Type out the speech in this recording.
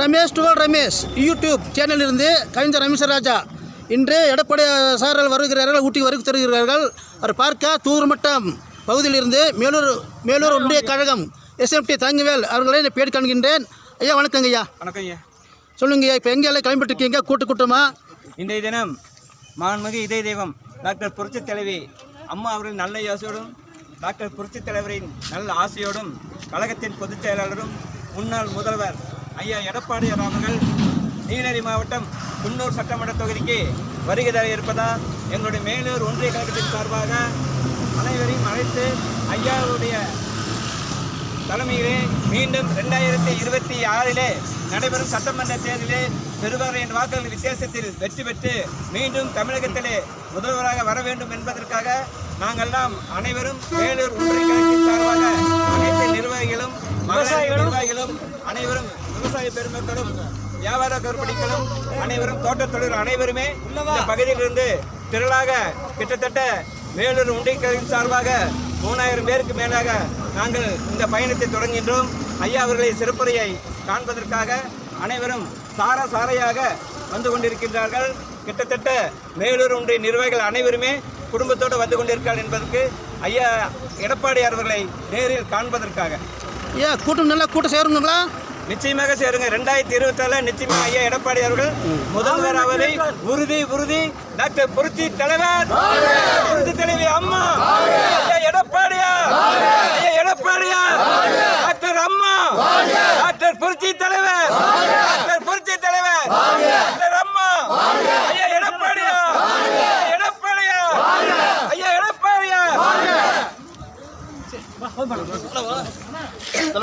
Ramesh twelve Ramesh YouTube சேனலிலிருந்து கவிஞர் ரமேஷராஜா. இன்று எடப்பாடி சார்கள் வருகிறார்கள், ஊட்டி வருகை தருகிறார்கள். அவர் பார்க்க தூர்மட்டம் பகுதியிலிருந்து மேலூர் ஒன்றிய கழகம் எஸ்எம்டி தங்கவேல் அவர்களை பேட்டி காண்கின்றேன். ஐயா வணக்கங்க ஐயா. வணக்கம் ஐயா. சொல்லுங்க ஐயா, இப்போ எங்கெல்லாம் கிளம்பிட்டுருக்கீங்க? கூட்டமா இன்றைய தினம் மாண்புமிகு இதய தெய்வம் டாக்டர் புரட்சித் தலைவி அம்மா அவர்களின் நல்ல ஆசையோடும், டாக்டர் புரட்சித் தலைவரின் நல்ல ஆசையோடும், கழகத்தின் பொதுச் செயலாளரும் முன்னாள் முதல்வர் ஐயா எடப்பாடியார் அவர்கள் நீலகிரி மாவட்டம் குன்னூர் சட்டமன்ற தொகுதிக்கு வருகை தர இருப்பதால் எங்களுடைய மேலூர் ஒன்றிய கழகத்தின் சார்பாக அனைவரையும் அழைத்து ஐயாவுடைய தலைமையிலே மீண்டும் 2026 நடைபெறும் சட்டமன்ற தேர்தலிலே பெருவாரியான வாக்குகள் வித்தியாசத்தில் வெற்றி பெற்று மீண்டும் தமிழகத்திலே முதல்வராக வர வேண்டும் என்பதற்காக நாங்கள்லாம் அனைவரும் மேலூர் ஒன்றிய கழகத்தின் சார்பாக அனைத்து நிர்வாகிகளும் நிர்வாகிகளும் அனைவரும் விவசாய பெருமக்களும் வியாபார கருப்படிகளும் அனைவரும் தோட்டத் தொழில் அனைவருமே இந்த பகுதியிலிருந்து திரளாக கிட்டத்தட்ட மேலூர் ஒன்றிய கழகத்தின் சார்பாக 3000 பேருக்கு மேலாக நாங்கள் இந்த பயணத்தை தொடங்குகின்றோம். ஐயா அவர்களை சிறப்புரையை காண்பதற்காக அனைவரும் சாரையாக வந்து கொண்டிருக்கின்றார்கள். கிட்டத்தட்ட மேலூர் ஒன்றிய நிர்வாகிகள் அனைவருமே குடும்பத்தோடு வந்து கொண்டிருக்கிறார்கள் என்பதற்கு ஐயா எடப்பாடியார் அவர்களை நேரில் காண்பதற்காக. ஐயா கூட்டம் சேருங்களா? நிச்சயமாக சேருங்க. 2024 நிச்சயமாக ஐயா எடப்பாடி அவர்கள் முதல்வர் ஆவதை உறுதி. டாக்டர் புரட்சி தலைவர் புரட்சி தலைவி அம்மா ஐயா எடப்பாடியார்